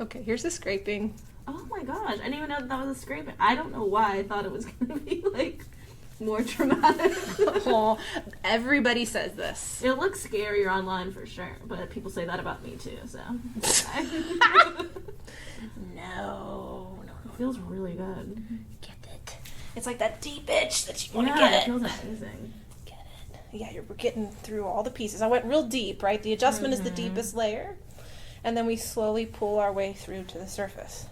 Okay, here's the scraping. Oh my gosh, I didn't even know that was a scraping. I don't know why I thought it was going to be, like, more traumatic. Oh, everybody says this. It looks scarier online for sure, but people say that about me too, so. No. It feels really good. Get it. It's like that deep itch that you want to Yeah, get it it. feels amazing. Get it. Yeah, we're getting through all the pieces. I went real deep, right? The adjustment is the deepest layer. And then we slowly pull our way through to the surface.